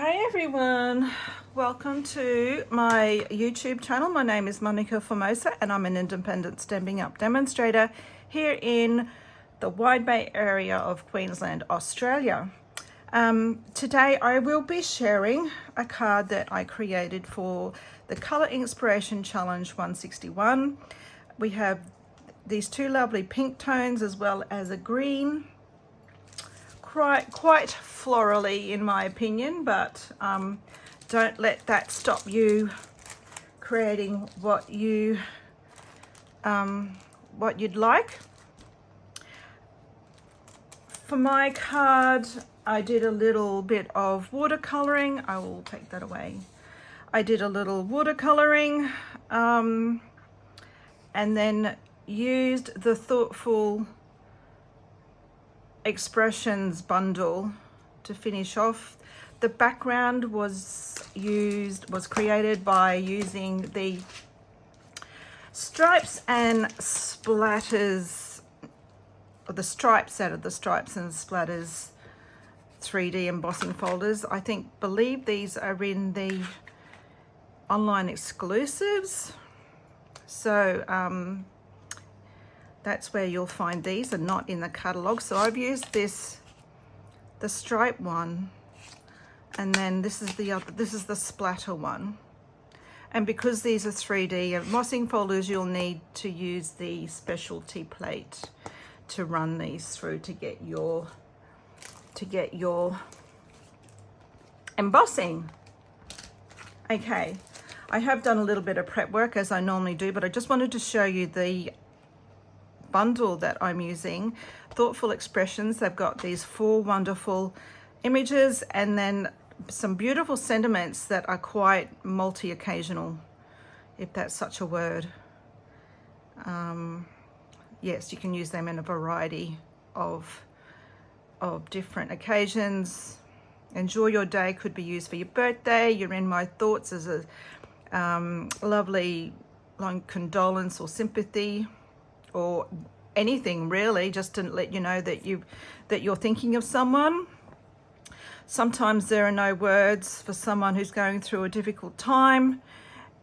Hi everyone, welcome to my YouTube channel. My name is Monica Formosa and I'm an independent Stampin' Up demonstrator here in the Wide Bay area of Queensland, Australia. Today I will be sharing a card that I created for the Colour INKspiration Challenge 161. We have these two lovely pink tones as well as a green. Quite florally in my opinion, but don't let that stop you creating what you'd like. For my card, I did a little bit of watercoloring. I will take that away. I did a little watercoloring and then used the Thoughtful Expressions bundle to finish off. The background was created by using the stripes and splatters, or the stripes out of the stripes and splatters 3D embossing folders. Believe these are in the online exclusives, so that's where you'll find these and not in the catalogue. So I've used the stripe one, and then this is the splatter one. And because these are 3D embossing folders, you'll need to use the specialty plate to run these through to get your embossing. Okay, I have done a little bit of prep work as I normally do, but I just wanted to show you the bundle that I'm using. Thoughtful Expressions. They've got these 4 wonderful images and then some beautiful sentiments that are quite multi-occasional, if that's such a word. Yes, you can use them in a variety of different occasions. Enjoy your day could be used for your birthday. You're in my thoughts as a lovely long condolence or sympathy, or anything really, just to let you know that you're thinking of someone. Sometimes there are no words for someone who's going through a difficult time,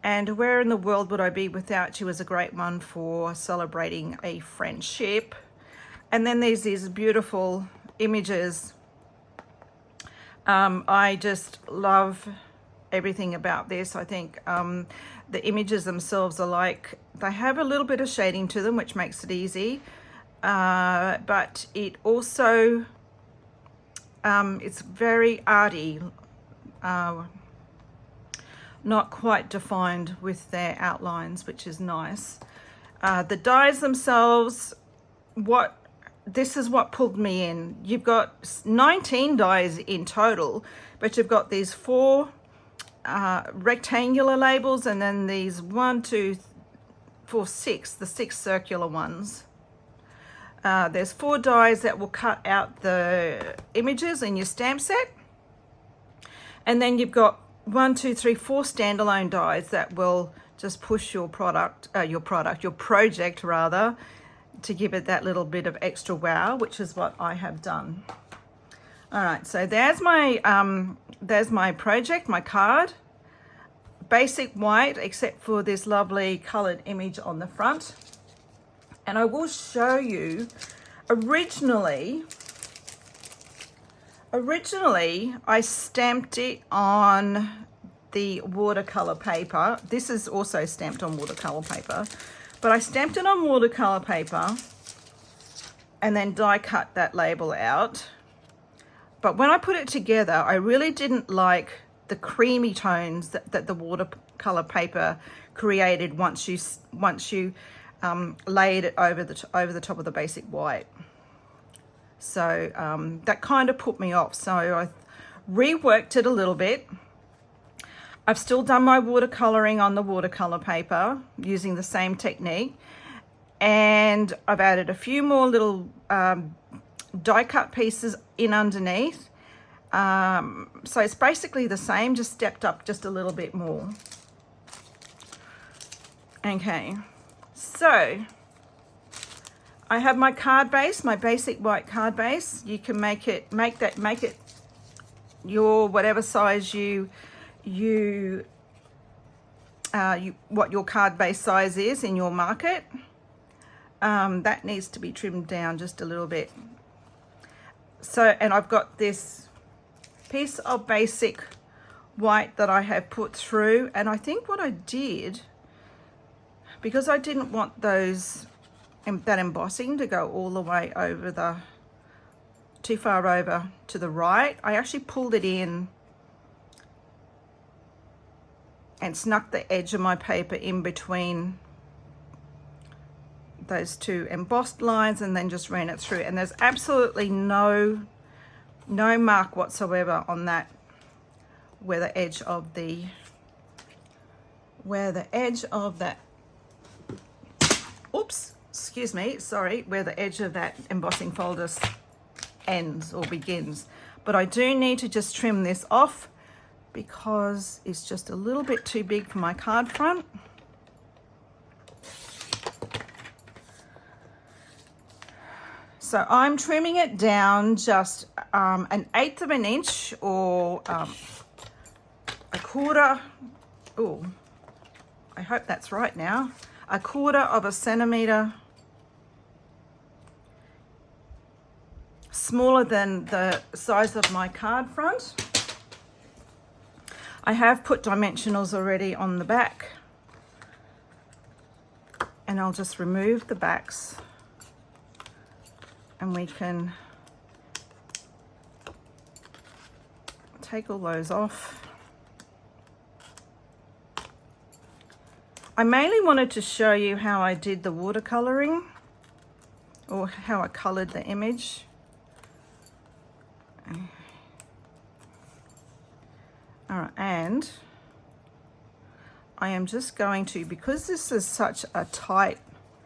and where in the world would I be without you is a great one for celebrating a friendship. And then there's these beautiful images. I just love everything about this. I think the images themselves are like, they have a little bit of shading to them, which makes it easy, but it also it's very arty, not quite defined with their outlines, which is nice. The dies themselves, this is what pulled me in. You've got 19 dies in total, but you've got these 4 rectangular labels, and then these 1, 2, 4, 6, the 6 circular ones. There's 4 dies that will cut out the images in your stamp set, and then you've got 1, 2, 3, 4 standalone dies that will just push your project rather, to give it that little bit of extra wow, which is what I have done. All right, so there's my project, my card. Basic white, except for this lovely colored image on the front. And I will show you, originally I stamped it on the watercolor paper. This is also stamped on watercolor paper, but I stamped it on watercolor paper and then die cut that label out. But when I put it together, I really didn't like the creamy tones that the watercolor paper created once you laid it over the top of the basic white. So that kind of put me off. So I reworked it a little bit. I've still done my watercoloring on the watercolor paper using the same technique, and I've added a few more little die cut pieces in underneath. So it's basically the same, just stepped up just a little bit more. Okay, so I have my card base, my basic white card base. You can make it your whatever size what your card base size is in your market, that needs to be trimmed down just a little bit. So, and I've got this piece of basic white that I have put through, and I think what I did, because I didn't want that embossing to go all the way over too far over to the right, I actually pulled it in and snuck the edge of my paper in between those two embossed lines, and then just ran it through, and there's absolutely no mark whatsoever on that where the edge of that oops, excuse me, sorry, where the edge of that embossing folder ends or begins. But I do need to just trim this off because it's just a little bit too big for my card front. So I'm trimming it down just 1/8 of an inch, or a quarter, oh, I hope that's right now, 1/4 of a centimetre smaller than the size of my card front. I have put dimensionals already on the back, and I'll just remove the backs and we can take all those off. I mainly wanted to show you how I did the watercoloring, or how I colored the image. All right, and I am just going to, because this is such a tight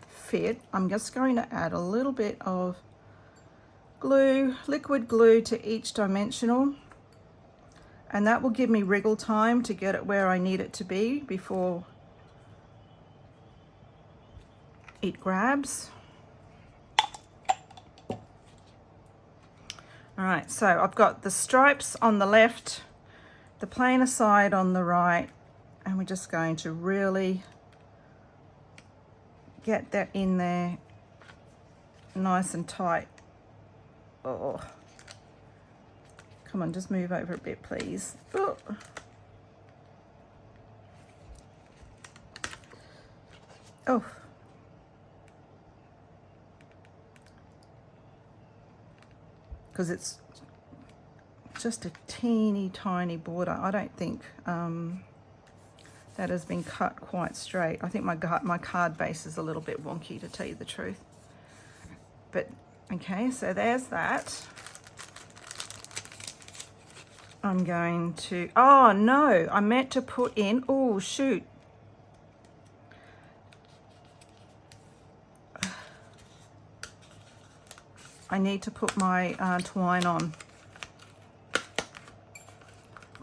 fit, I'm just going to add a little bit of glue, liquid glue, to each dimensional, and that will give me wriggle time to get it where I need it to be before it grabs. All right, so I've got the stripes on the left, the plainer side on the right, and we're just going to really get that in there nice and tight. Oh, come on, just move over a bit, please. Oh. Oh. Because it's just a teeny tiny border. I don't think that has been cut quite straight. I think my card base is a little bit wonky, to tell you the truth. But okay, so there's that. I'm going to, oh no, I meant to put in, oh shoot. I need to put my twine on.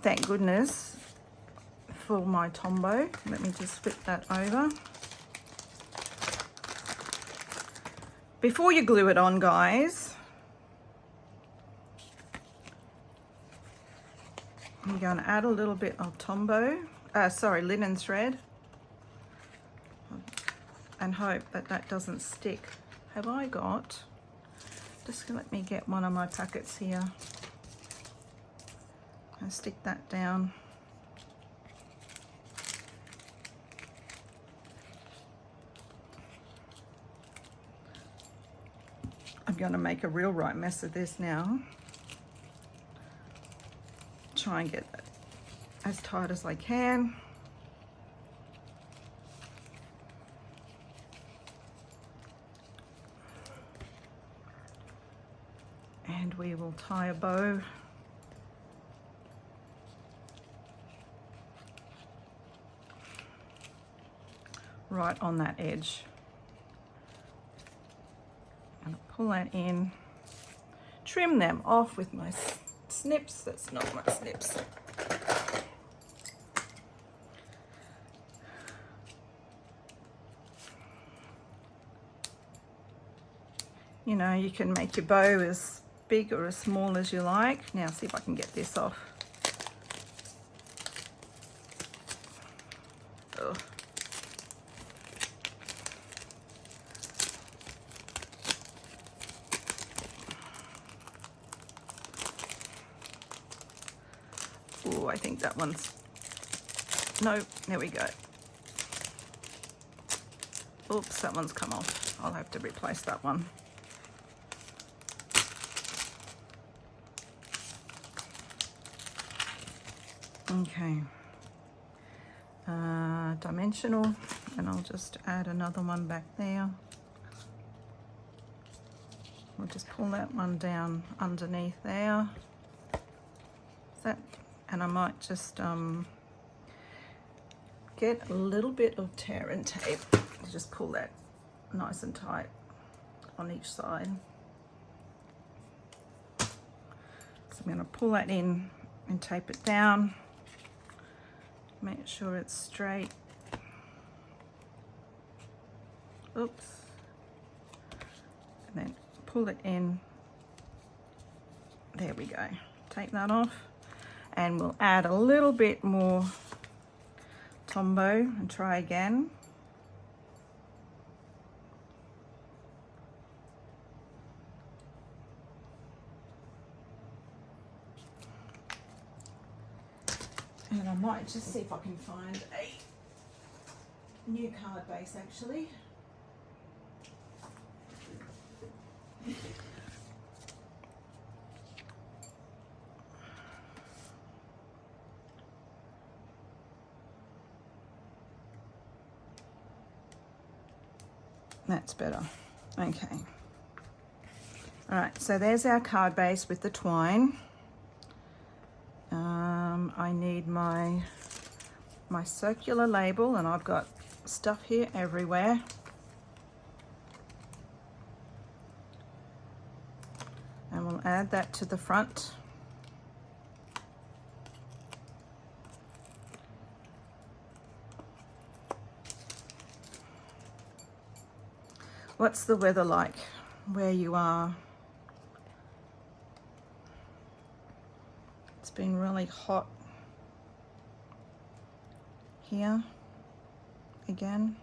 Thank goodness for my Tombow. Let me just flip that over. Before you glue it on, guys, I'm going to add a little bit of Tombow, linen thread, and hope that that doesn't stick. Have I got, just let me get one of my packets here and stick that down. I'm going to make a real right mess of this now. Try and get that as tight as I can. And we will tie a bow right on that edge. I'm going to pull that in, trim them off with my snips. That's not my snips. You know, you can make your bow as big or as small as you like. Now see if I can get this off. Ugh. Oh, I think that one's, no, there we go. Oops, that one's come off. I'll have to replace that one. Okay. Dimensional, and I'll just add another one back there. We'll just pull that one down underneath there. That, and I might just get a little bit of tear and tape. Just pull that nice and tight on each side. So I'm going to pull that in and tape it down. Make sure it's straight. Oops. And then pull it in. There we go. Take that off. And we'll add a little bit more Tombow and try again. And I might just see if I can find a new card base actually. That's better. Okay. All right, so there's our card base with the twine. I need my circular label, and I've got stuff here everywhere. And we'll add that to the front. What's the weather like where you are? It's been really hot here again.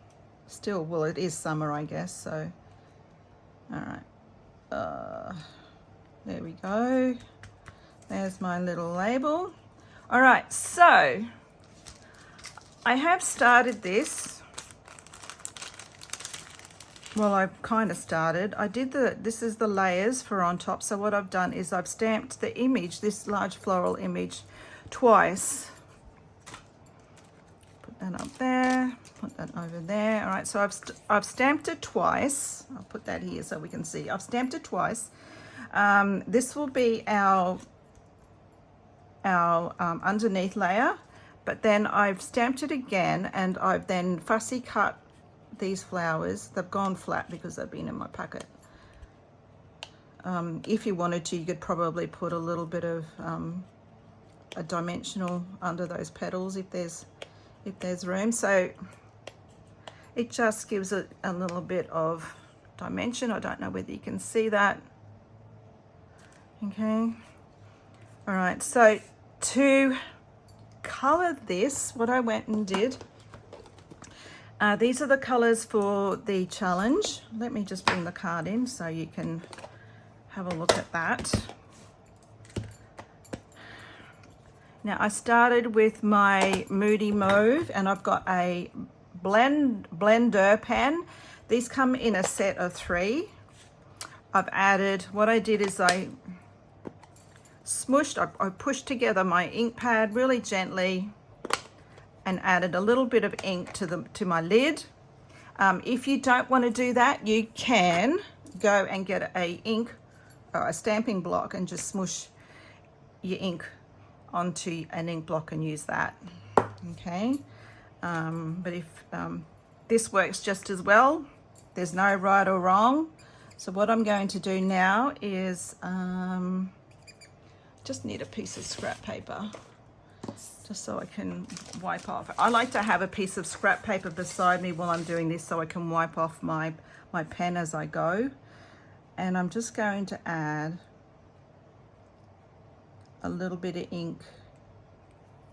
Still, well, it is summer, I guess, so. All right. There we go. There's my little label. All right, so I have started this. Well, I've kind of started. I did this is the layers for on top. So what I've done is I've stamped the image, this large floral image, twice. Put that up there, put that over there. All right, so I've stamped it twice. I'll put that here so we can see. I've stamped it twice. This will be our underneath layer, but then I've stamped it again, and I've then fussy cut these flowers. They've gone flat because they've been in my packet. If you wanted to, you could probably put a little bit of a dimensional under those petals if there's room. So it just gives it a little bit of dimension. I don't know whether you can see that. Okay. All right, so to color this, what I went and did, these are the colors for the challenge. Let me just bring the card in so you can have a look at that. Now I started with my Moody Mauve, and I've got a blender pen. These come in a set of 3. I've added, what I did is I smushed, I pushed together my ink pad really gently and added a little bit of ink to my lid. If you don't want to do that, you can go and get a stamping block and just smush your ink onto an ink block and use that. Okay, but if this works just as well, there's no right or wrong. So what I'm going to do now is just need a piece of scrap paper, just so I can wipe off. I like to have a piece of scrap paper beside me while I'm doing this so I can wipe off my pen as I go. And I'm just going to add a little bit of ink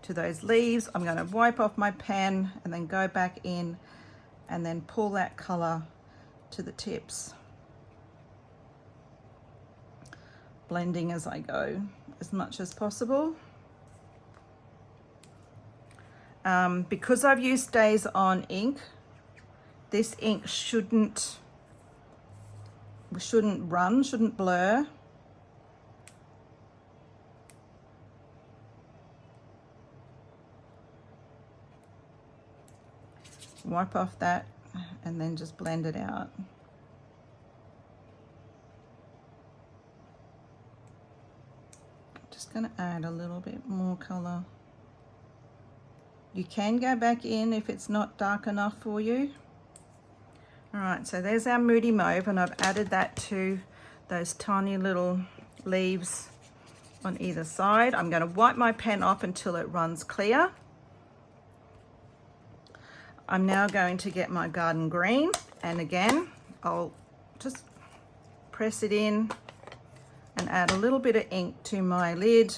to those leaves. I'm going to wipe off my pen and then go back in and then pull that colour to the tips, blending as I go as much as possible. Because I've used Days On ink, this ink shouldn't run, shouldn't blur. Wipe off that and then just blend it out. Just going to add a little bit more colour. You can go back in if it's not dark enough for you. All right, so there's our Moody Mauve, and I've added that to those tiny little leaves on either side. I'm going to wipe my pen off until it runs clear. I'm now going to get my Garden Green, and again, I'll just press it in and add a little bit of ink to my lid.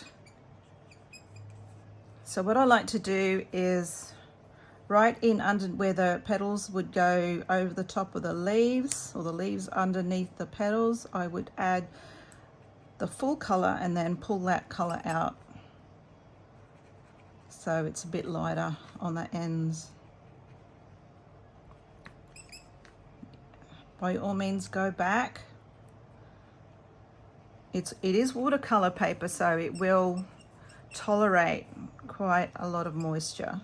So what I like to do is right in under where the petals would go over the top of the leaves, or the leaves underneath the petals, I would add the full color and then pull that color out so it's a bit lighter on the ends. By all means, go back. It is watercolor paper, so it will tolerate quite a lot of moisture.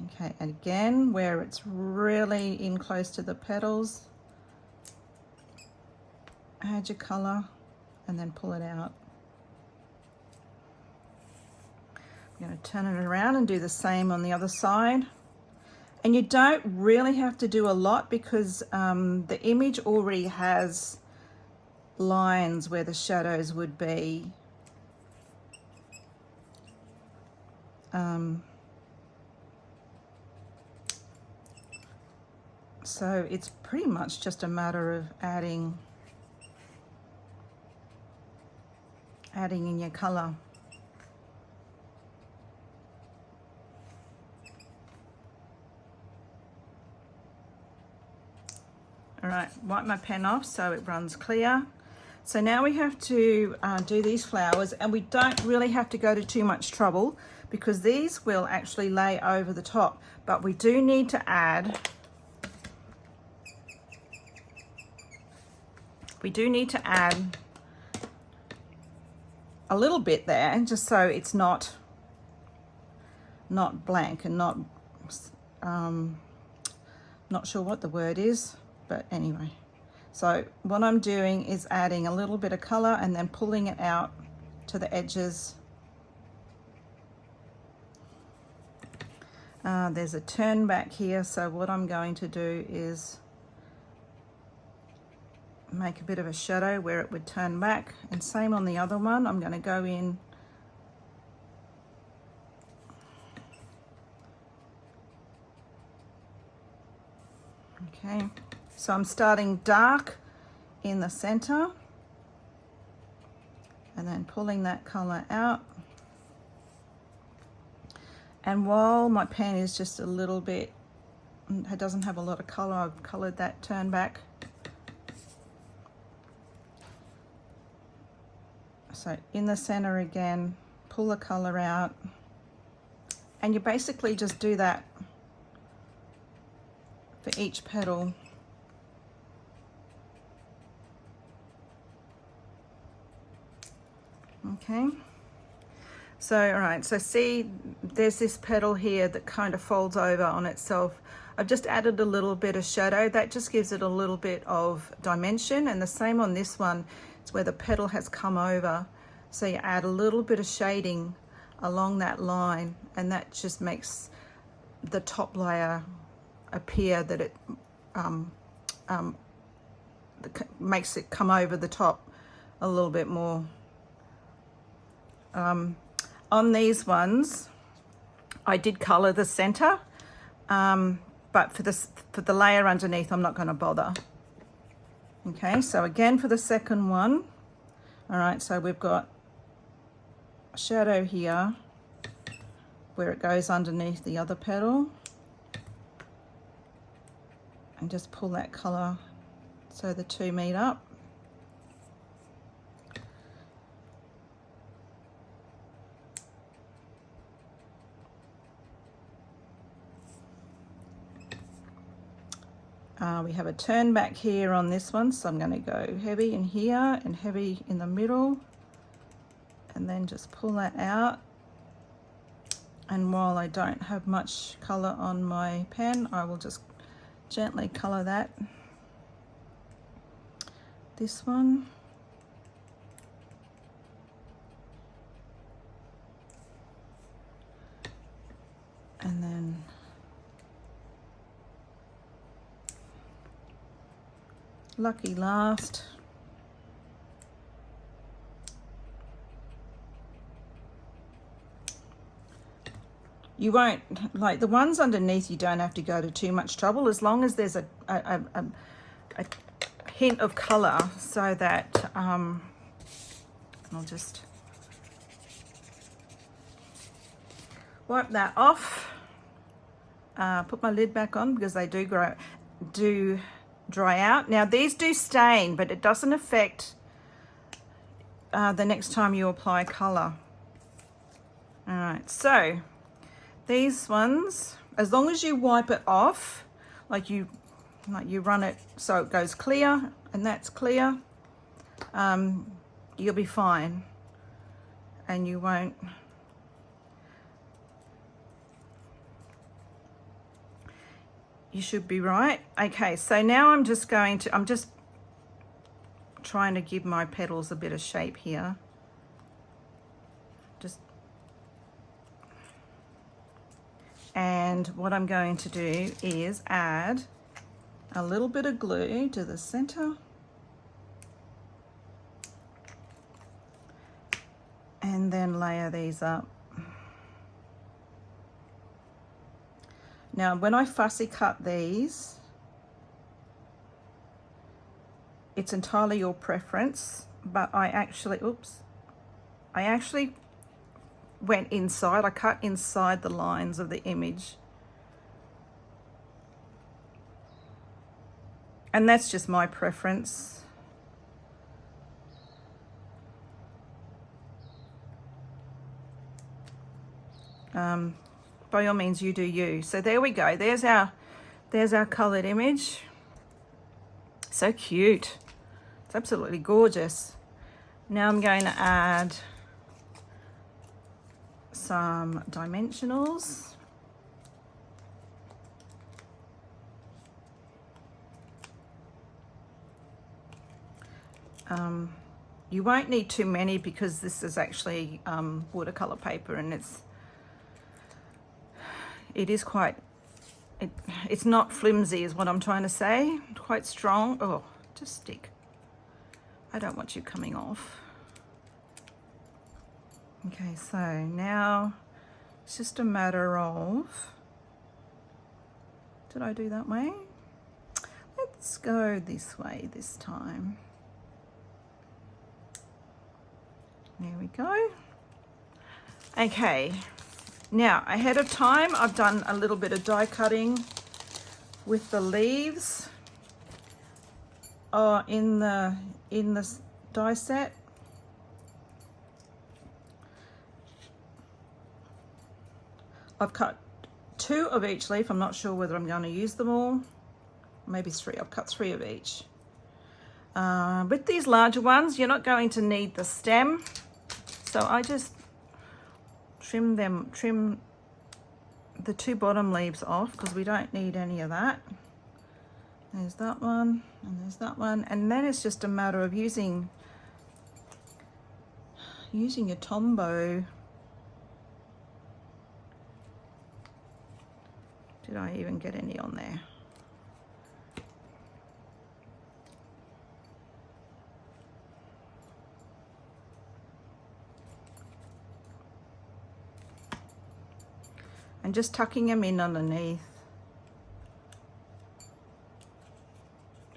Okay, and again, where it's really in close to the petals, add your color and then pull it out. I'm going to turn it around and do the same on the other side. And you don't really have to do a lot because the image already has lines where the shadows would be. So it's pretty much just a matter of adding in your color. All right, wipe my pen off so it runs clear. So now we have to do these flowers, and we don't really have to go to too much trouble because these will actually lay over the top, but we do need to add a little bit there, just so it's not blank and not sure what the word is, but anyway. So what I'm doing is adding a little bit of color and then pulling it out to the edges. There's a turn back here, so what I'm going to do is make a bit of a shadow where it would turn back, and same on the other one. I'm going to go in okay, so I'm starting dark in the center and then pulling that color out. And while my pen is just a little bit, it doesn't have a lot of color, I've colored that turn back. So in the center again, pull the color out, and you basically just do that for each petal. Okay, so all right, so see there's this petal here that kind of folds over on itself. I've just added a little bit of shadow that just gives it a little bit of dimension, and the same on this one. It's where the petal has come over, so you add a little bit of shading along that line, and that just makes the top layer appear that it makes it come over the top a little bit more. On these ones I did color the center, but for the layer underneath I'm not going to bother. Okay, so again for the second one, all right, so we've got shadow here where it goes underneath the other petal, and just pull that colour so the two meet up. We have a turn back here on this one, so I'm going to go heavy in here and heavy in the middle, and then just pull that out. And while I don't have much colour on my pen, I will just gently colour that. This one. And then lucky last. You won't, like the ones underneath, you don't have to go to too much trouble as long as there's a hint of colour, so that I'll just wipe that off, put my lid back on because they do dry out. Now these do stain, but it doesn't affect the next time you apply colour. All right, so these ones, as long as you wipe it off, like you run it so it goes clear, and that's clear, you'll be fine, and you won't. You should be right. Okay, so now I'm just trying to give my petals a bit of shape here. And what I'm going to do is add a little bit of glue to the center, and then layer these up. Now, when I fussy cut these, it's entirely your preference, but I actually went inside. I cut inside the lines of the image. And that's just my preference. By all means, you do you. So there we go. There's our coloured image. So cute. It's absolutely gorgeous. Now I'm going to add some dimensionals. You won't need too many because this is actually watercolor paper, and it's not flimsy is what I'm trying to say. Quite strong. Oh, just stick. I don't want you coming off. Okay, so now it's just a matter of, did I do that way? Let's go this way this time. There we go. Okay, now ahead of time I've done a little bit of die cutting with the leaves in the die set. I've cut 2 of each leaf. I'm not sure whether I'm going to use them all. Maybe 3. I've cut 3 of each. With these larger ones, you're not going to need the stem. So I just trim the 2 bottom leaves off because we don't need any of that. There's that one, and there's that one. And then it's just a matter of using your Tombow. Did I even get any on there? And just tucking them in underneath.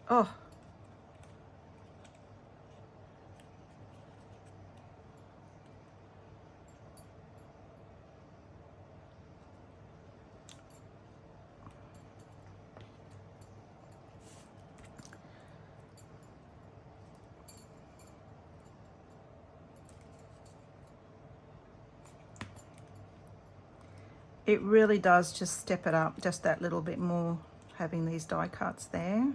Oh. it really does just step it up just that little bit more, having these die cuts there.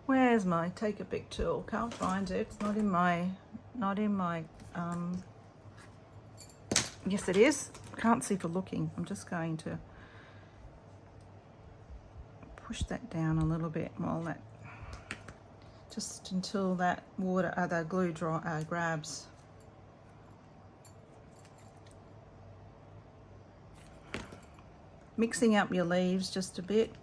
Where's my take a pic tool? Can't find it. It's not in my yes it is. Can't see for looking. I'm just going to push that down a little bit while that, just until that water, the glue grabs. Mixing up your leaves just a bit.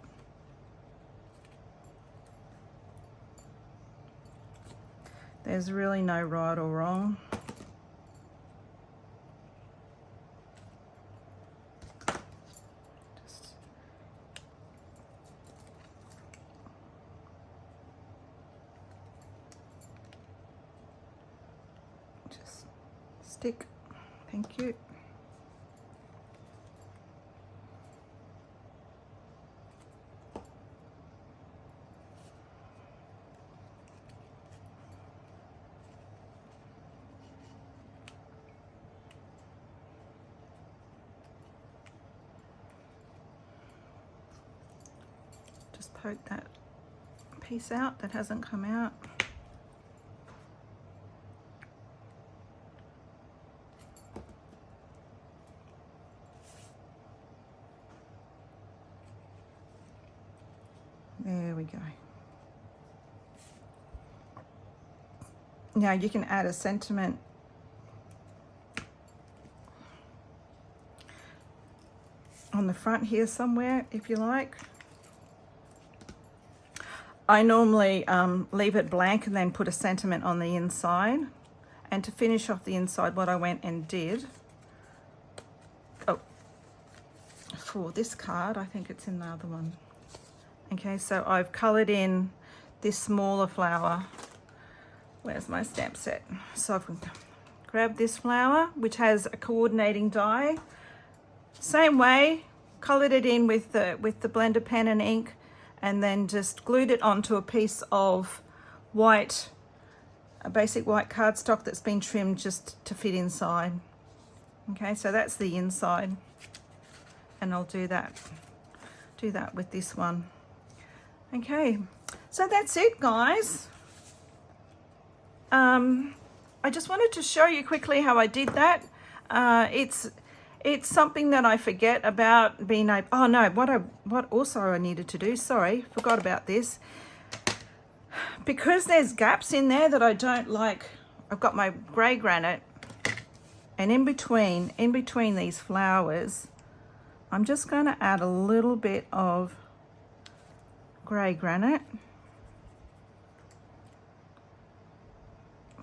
There's really no right or wrong. Just stick. Thank you. Poke that piece out that hasn't come out. There we go. Now you can add a sentiment on the front here somewhere if you like. I normally leave it blank and then put a sentiment on the inside. And to finish off the inside, what I went and did, for this card, I think it's in the other one. Okay, so I've coloured in this smaller flower. Where's my stamp set? So I've grabbed this flower, which has a coordinating die. Same way, coloured it in with the blender pen and ink, and then just glued it onto a piece of white, a basic white cardstock that's been trimmed just to fit inside. Okay, so that's the inside, and I'll do that with this one. Okay, so that's it, guys. I just wanted to show you quickly how I did that. It's something that I forget about being able, oh no, what also I needed to do, sorry, forgot about this. Because there's gaps in there that I don't like, I've got my grey granite, and in between these flowers, I'm just going to add a little bit of grey granite,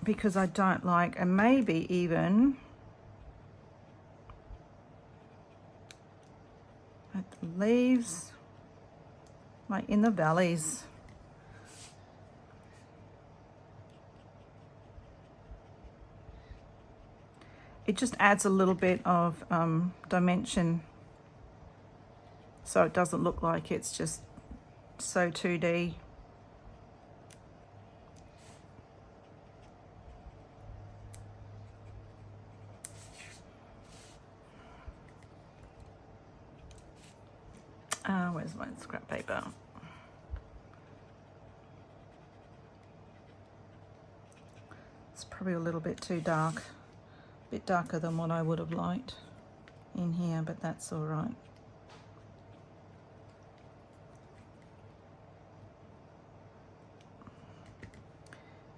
because I don't like, and maybe even at the leaves, like in the valleys. It just adds a little bit of dimension, so it doesn't look like it's just so 2D. Where's my scrap paper? It's probably a little bit too dark, a bit darker than what I would have liked in here, but that's all right.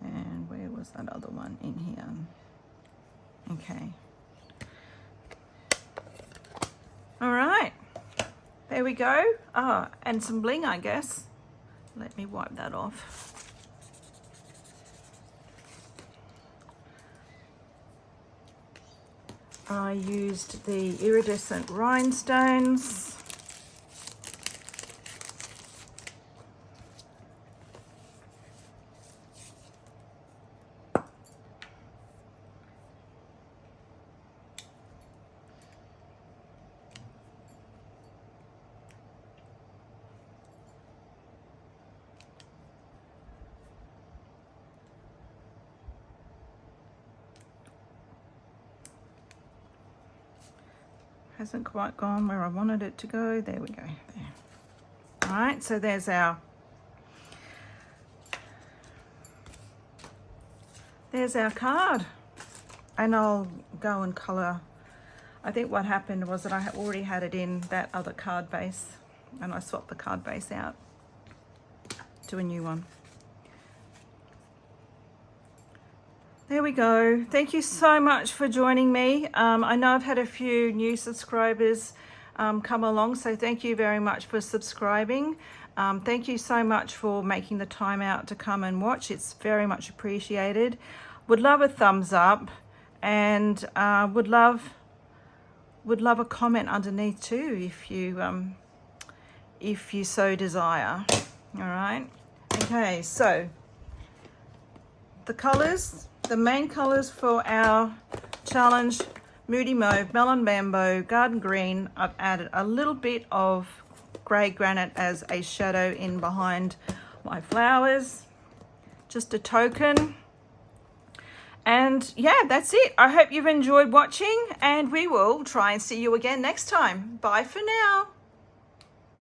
And where was that other one in here? Okay. All right. There we go. Ah, and some bling, I guess. Let me wipe that off. I used the Iridescent Rhinestones. hasn't quite gone where I wanted it to go. There we go. There. All right, so there's our card. And I'll go and colour. I think what happened was that I already had it in that other card base, and I swapped the card base out to a new one. There we go. Thank you so much for joining me. I know I've had a few new subscribers come along, so thank you very much for subscribing. Thank you so much for making the time out to come and watch. It's very much appreciated. Would love a thumbs up, and would love a comment underneath too if you so desire. All right. Okay, so the colors. The main colours for our challenge: Moody Mauve, Melon Mambo, Garden Green. I've added a little bit of grey granite as a shadow in behind my flowers. Just a token. And yeah, that's it. I hope you've enjoyed watching, and we will try and see you again next time. Bye for now.